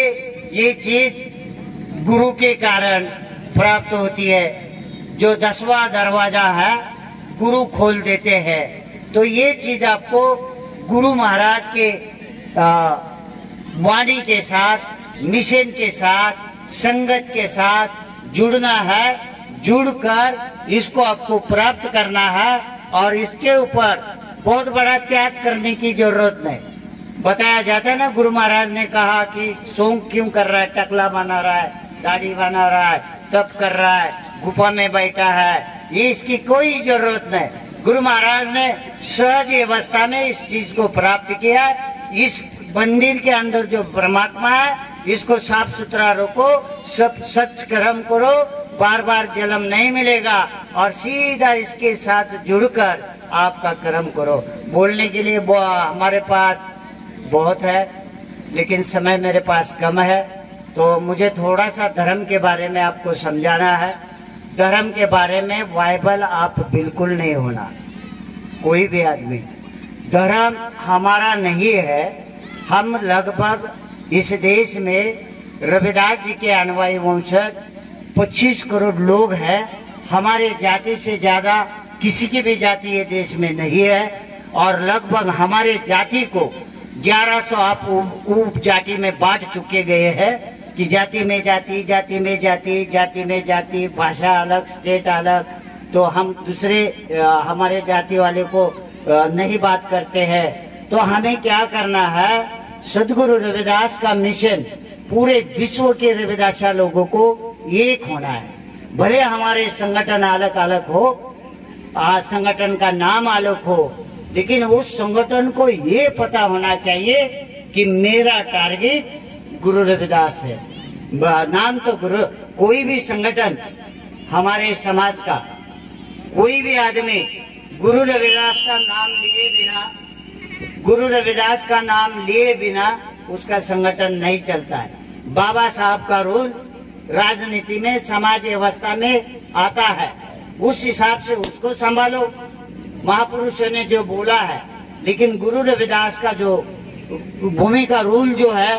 [SPEAKER 6] ये चीज गुरु के कारण प्राप्त होती है। जो 10वां दरवाजा है गुरु खोल देते हैं। तो ये चीज आपको गुरु महाराज के वाणी के साथ, मिशन के साथ, संगत के साथ जुड़ना है। जुड़कर इसको आपको प्राप्त करना है और इसके ऊपर बहुत बड़ा त्याग करने की जरूरत नहीं। बताया जाता है ना, गुरु महाराज ने कहा कि सोंग क्यों कर रहा है, टकला बना रहा है, दाढ़ी बना रहा है, तप कर रहा है, गुफा में बैठा है, ये इसकी कोई जरूरत नहीं। गुरु महाराज ने सहज अवस्था में इस चीज को प्राप्त किया। इस मंदिर के अंदर जो परमात्मा है, इसको साफ सुथरा रखो, सब सच कर्म करो, बार बार जन्म नहीं मिलेगा और सीधा इसके साथ जुड़कर आपका कर्म करो। बोलने के लिए हमारे पास बहुत है, लेकिन समय मेरे पास कम है, तो मुझे थोड़ा सा धर्म के बारे में आपको समझाना है। धर्म के बारे में बाइबल आप बिल्कुल नहीं होना, कोई भी आदमी। धर्म हमारा नहीं है। हम लगभग इस देश में रविदास जी के अनुयायी वंशज 25 करोड़ लोग हैं। हमारे जाति से ज्यादा किसी की भी जाति ये देश में नहीं है। और लगभग हमारे जाति को 1100 आप उप जाति में बांट चुके गए हैं कि जाति में जाति, जाति में जाति, जाति में जाति, भाषा अलग, स्टेट अलग। तो हम दूसरे हमारे जाति वाले को नहीं बात करते हैं। तो हमें क्या करना है, सदगुरु रविदास का मिशन पूरे विश्व के रविदासा लोगों को एक होना है। भले हमारे संगठन अलग अलग हो, संगठन का नाम अलग हो, लेकिन उस संगठन को ये पता होना चाहिए कि मेरा टारगेट गुरु रविदास है। नाम तो गुरु, कोई भी संगठन हमारे समाज का कोई भी आदमी गुरु रविदास का नाम लिए बिना उसका संगठन नहीं चलता है। बाबा साहब का रोल राजनीति में, समाज व्यवस्था में आता है, उस हिसाब से उसको संभालो। महापुरुषों ने जो बोला है, लेकिन गुरु रविदास का जो भूमिका रूल जो है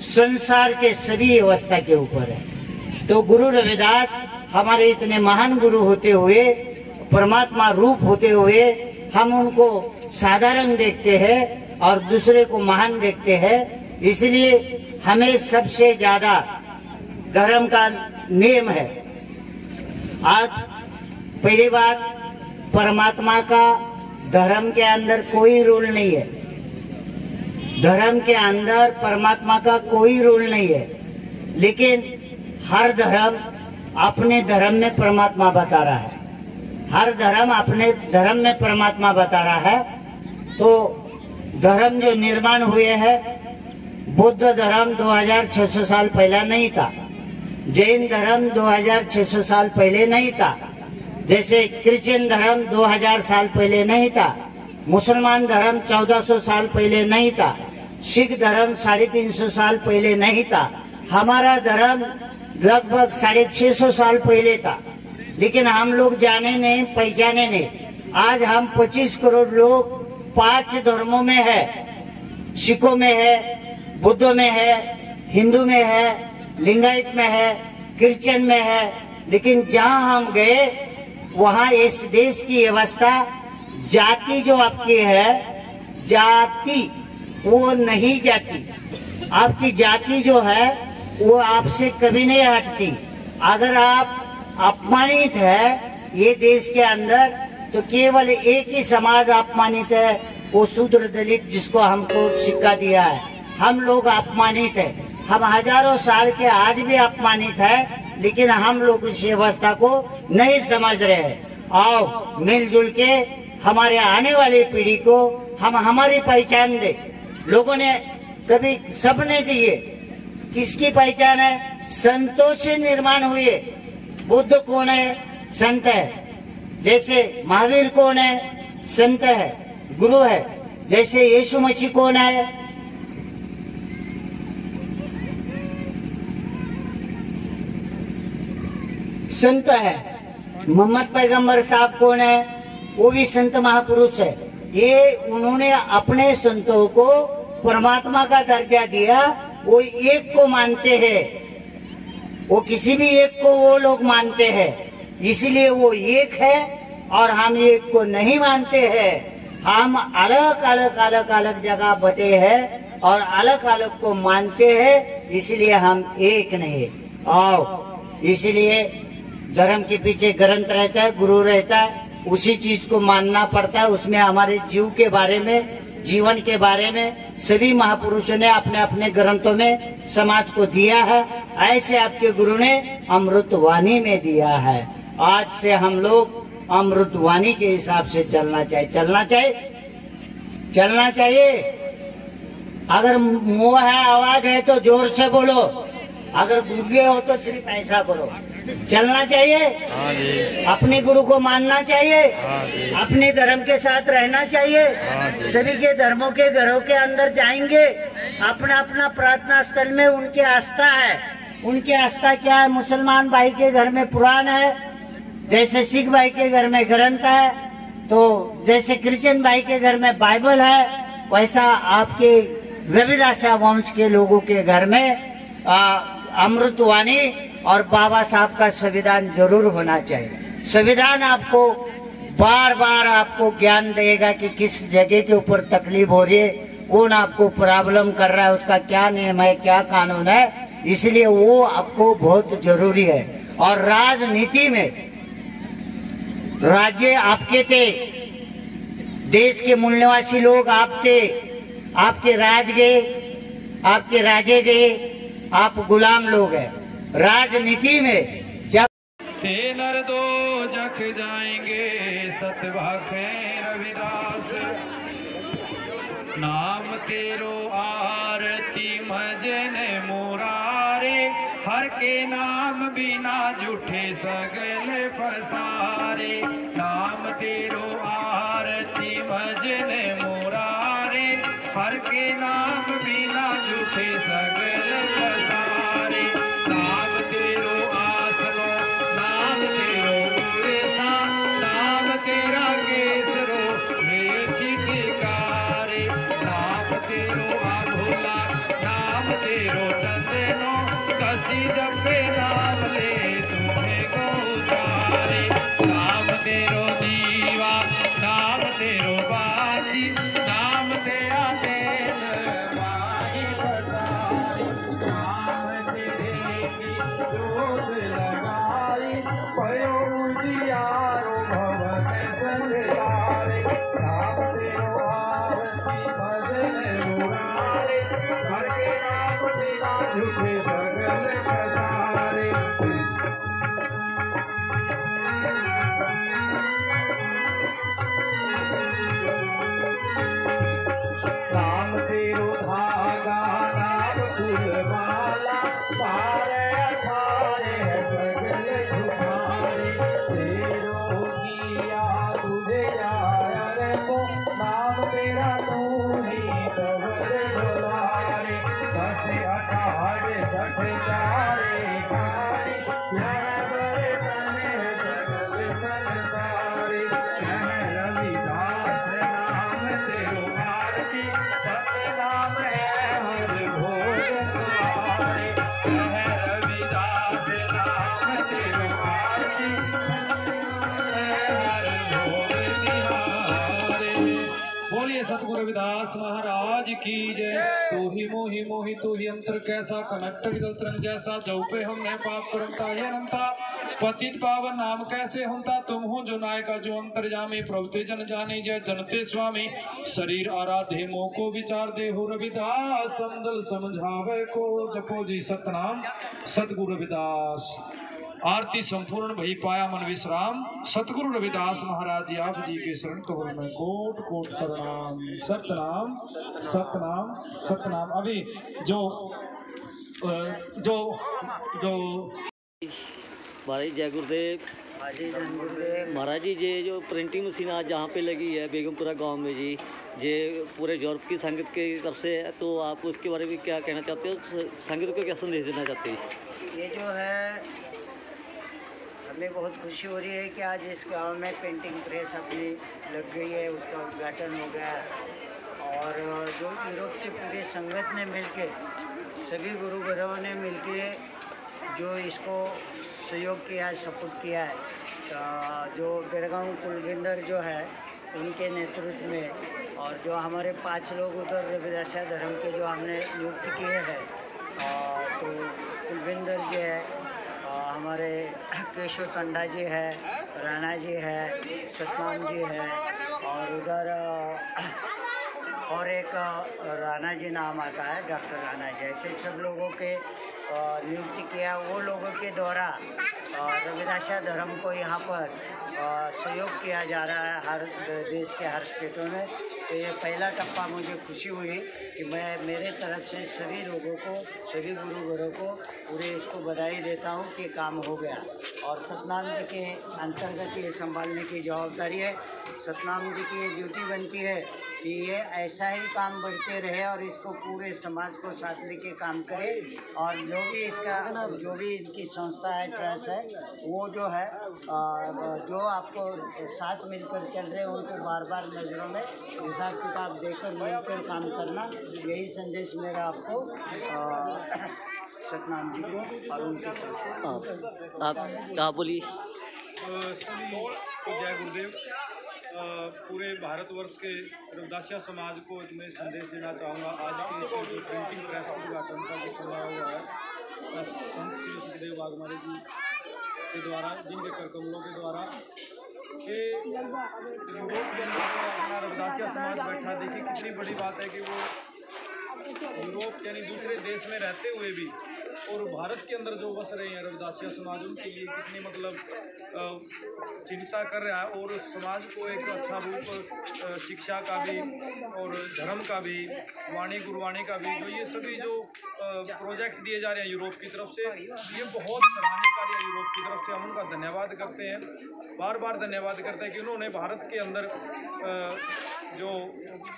[SPEAKER 6] संसार के सभी व्यवस्था के ऊपर है। तो गुरु रविदास हमारे इतने महान गुरु होते हुए, परमात्मा रूप होते हुए, हम उनको साधारण देखते हैं और दूसरे को महान देखते हैं। इसलिए हमें सबसे ज्यादा धर्म का नियम है। आज पहली बात, परमात्मा का धर्म के अंदर कोई रूल नहीं है। धर्म के अंदर परमात्मा का कोई रूल नहीं है, लेकिन हर धर्म अपने धर्म में परमात्मा बता रहा है। हर धर्म अपने धर्म में परमात्मा बता रहा है। तो धर्म जो निर्माण हुए हैं, बौद्ध धर्म 2600 साल पहले नहीं था, जैन धर्म 2600 साल पहले नहीं था, जैसे क्रिश्चियन धर्म 2000 साल पहले नहीं था, मुसलमान धर्म 1400 साल पहले नहीं था, सिख धर्म 350 साल पहले नहीं था, हमारा धर्म लगभग 650 साल पहले था, लेकिन हम लोग जाने नहीं, पहचाने नहीं। आज हम 25 करोड़ लोग 5 धर्मों में है, सिखों में है, बुद्धों में है, हिंदू में है, लिंगायत में है, क्रिश्चियन में है। लेकिन जहां हम गए वहां इस देश की व्यवस्था, जाति जो आपकी है, जाति वो नहीं जाती। आपकी जाति जो है वो आपसे कभी नहीं हटती। अगर आप अपमानित है ये देश के अंदर, तो केवल एक ही समाज अपमानित है, वो शूद्र दलित, जिसको हमको सिक्का दिया है। हम लोग अपमानित है, हम हजारों साल के आज भी अपमानित है, लेकिन हम लोग इस व्यवस्था को नहीं समझ रहे हैं। आओ मिलजुल के हमारे आने वाली पीढ़ी को हम हमारी पहचान दे। लोगों ने कभी सपने दिए, किसकी पहचान है? संतों से निर्माण हुए। बुद्ध कौन है? संत है। जैसे महावीर कौन है? संत है, गुरु है। जैसे यीशु मसीह कौन है? संत है। मोहम्मद पैगंबर साहब कौन है? वो भी संत महापुरुष है। ये उन्होंने अपने संतों को परमात्मा का दर्जा दिया। वो एक को मानते हैं, वो किसी भी एक को वो लोग मानते हैं, इसलिए वो एक है और हम एक को नहीं मानते हैं। हम अलग अलग अलग अलग जगह बटे हैं और अलग अलग को मानते हैं, इसलिए हम एक नहीं। आओ, इसलिए धर्म के पीछे ग्रंथ रहता है, गुरु रहता है, उसी चीज को मानना पड़ता है। उसमें हमारे जीव के बारे में, जीवन के बारे में सभी महापुरुषों ने अपने अपने ग्रंथों में समाज को दिया है। ऐसे आपके गुरु ने अमृतवाणी में दिया है। आज से हम लोग अमृतवाणी के हिसाब से चलना चाहिए। चलना चाहिए। अगर मुंह है, आवाज है तो जोर से बोलो, अगर गूंगे हो तो सिर्फ ऐसा करो। चलना चाहिए, अपने गुरु को मानना चाहिए, अपने धर्म के साथ रहना चाहिए। सभी के धर्मों के घरों के अंदर जाएंगे, अपना अपना प्रार्थना स्थल में उनकी आस्था है। उनकी आस्था क्या है? मुसलमान भाई के घर में पुराण है, जैसे सिख भाई के घर में ग्रंथ है, तो जैसे क्रिश्चियन भाई के घर में बाइबल है, वैसा आपके रविदासा वंश के लोगों के घर में अमृतवाणी और बाबा साहब का संविधान जरूर होना चाहिए। संविधान आपको बार बार आपको ज्ञान देगा कि किस जगह के ऊपर तकलीफ हो रही है, कौन आपको प्रॉब्लम कर रहा है, उसका क्या नियम है, क्या कानून है। इसलिए वो आपको बहुत जरूरी है। और राजनीति में राज्य आपके थे, देश के मूल्यवासी लोग आप थे, आपके राज गए, आपके राजे गए, आप गुलाम लोग हैं। राजनीति में जब
[SPEAKER 4] तेनर दो जख जाएंगे सतभाखे रविदास, नाम तेरो आरती भजन मुरारे, हर के नाम बिना झूठे सगल फसारे, नाम तेरो हर के नाम बिना झूठे सगल पसारे। नाम तेरो आसनो नाम तेरो उड़ेसा, नाम तेरा केसरो ले छिटकारे। नाम तेरो आभोला नाम तेरो चंदनो, कसी जपे नाम ले तुझे को उचारे। नाम तेरो दीवा नाम तेरो बाती, नाम तेरा तेल माही बसारी। नाम तेरे की जोत लगाई, भयो उजियारो भव में संगारे। नाम तेरो आरती भजन मुरारे, हर के नाम बिना झूठे सगल पसारे। नाम तेरो धागा नाम फूलमाला, पारे अठारे है सगल झुसारे। तेरो किया तुझे आया को, नाम तेरा तू ही सबरे डोलारे। 10 18 60 चारे खारे, यह बड़े तने सगल संसारे। यह रविदास नाम तेरो आरती, सतनाम है हर भोग तुम्हारे। यह रविदास नाम तेरो आरती, हर भोग निहारे। बोलिए सतगुरु रविदास महाराज की जय। तू ही मोहि मोहि तू ही अंतर कैसा, कनकट विदल तरंग जैसा। जौ पे हमने पाप करमता ये अनंता, पतित पावन नाम कैसे हमता। तुम हो जो नायका जो अंतर्जामी, प्रभुते जन जाने जय जनते स्वामी। शरीर आराधे मोह को विचार दे, हो रविदास समदल समझावे को। जपो जी सतनाम सतगुरु रविदास। आरती संपूर्ण भई पाया मन विश्राम, सतगुरु रविदास महाराज जी आप जी के शरण कमल में कोट कोट प्रणाम। सतनाम सतनाम सतनाम। अभी जो
[SPEAKER 7] महाराज जय गुरुदेव। महाराज जी ये जो प्रिंटिंग मशीन आज जहाँ पे लगी है बेगमपुरा गांव में जी, ये पूरे यूरोप की संगत की तरफ से है, तो आप उसके बारे में क्या कहना चाहते हो, संगत को क्या संदेश देना चाहते हैं?
[SPEAKER 6] ये जो है हमें बहुत खुशी हो रही है कि आज इस गांव में पेंटिंग प्रेस अपनी लग गई है, उसका उद्घाटन हो गया है। और जो यूरोप की पूरी संगत ने मिलके, सभी गुरुवरों ने मिलके जो इसको सहयोग किया है, सपोर्ट किया है, जो बेरगांव कुलविंदर जो है उनके नेतृत्व में, और जो हमारे 5 लोग उधर रविदासिया धर्म के जो हमने नियुक्त किए हैं, तो कुलविंदर जी है, हमारे केशव संडा जी है, राणा जी है, सतनाम जी है, और उधर और एक राणा जी नाम आता है, डॉक्टर राणा जी। ऐसे सब लोगों के नियुक्ति किया। वो लोगों के द्वारा रविदासिया धर्म को यहाँ पर सहयोग किया जा रहा है हर देश के हर स्टेटों में। तो ये पहला टप्पा मुझे खुशी हुई कि मैं मेरे तरफ से सभी लोगों को, सभी गुरुवरों को पूरे इसको बधाई देता हूँ कि काम हो गया। और सतनाम जी के अंतर्गत ये संभालने की जवाबदारी है। सतनाम जी की ये ड्यूटी बनती है कि ये ऐसा ही काम बढ़ते रहे और इसको पूरे समाज को साथ लेके काम करे। और जो भी इसका, जो भी इनकी संस्था है, ट्रस्ट है, वो जो है जो आपको साथ मिलकर चल रहे हैं उनको बार बार नज़रों में हिसाब किताब देकर मिलकर काम करना, यही संदेश मेरा आपको सतनाम जी को और उनके संस्था।
[SPEAKER 7] आप बोलिए।
[SPEAKER 4] जय गुरुदेव। पूरे भारतवर्ष के रविदासिया समाज को मैं संदेश देना चाहूँगा। आज के इस जो प्रिंटिंग प्रेस के उद्घाटन का जो समारोह हुआ है संत श्री सुखदेव वाघमारे जी के द्वारा, जिनके कर कमलों के द्वारा, कि यूरोप के अंदर अपना रविदासिया समाज बैठा। देखिए कितनी बड़ी बात है कि वो यूरोप यानी दूसरे देश में रहते हुए भी और भारत के अंदर जो बस रहे हैं रविदासिया समाज, उनके लिए कितनी मतलब चिंता कर रहा है और समाज को एक अच्छा रूप शिक्षा का भी और धर्म का भी, वाणी गुरवाणी का भी, जो ये सभी जो प्रोजेक्ट दिए जा रहे हैं यूरोप की तरफ से, ये बहुत सराहनीय कार्य है यूरोप की तरफ से। हम उनका धन्यवाद करते हैं, बार बार धन्यवाद करते हैं कि उन्होंने भारत के अंदर जो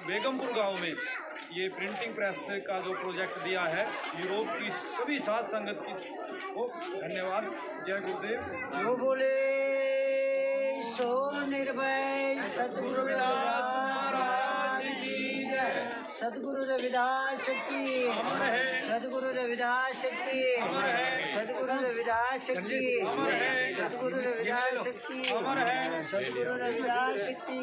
[SPEAKER 4] बेगमपुर गांव में ये प्रिंटिंग प्रेस का जो प्रोजेक्ट दिया है यूरोप की सभी साध संगत को धन्यवाद। जय गुरुदेव।
[SPEAKER 6] जो बोले सो निर्भय सतगुरु रविदास महाराज की जय। सतगुरु रविदास की, सतगुरु रविदास की, सतगुरु रविदास की, सतगुरु रविदास की, सतगुरु रविदास की।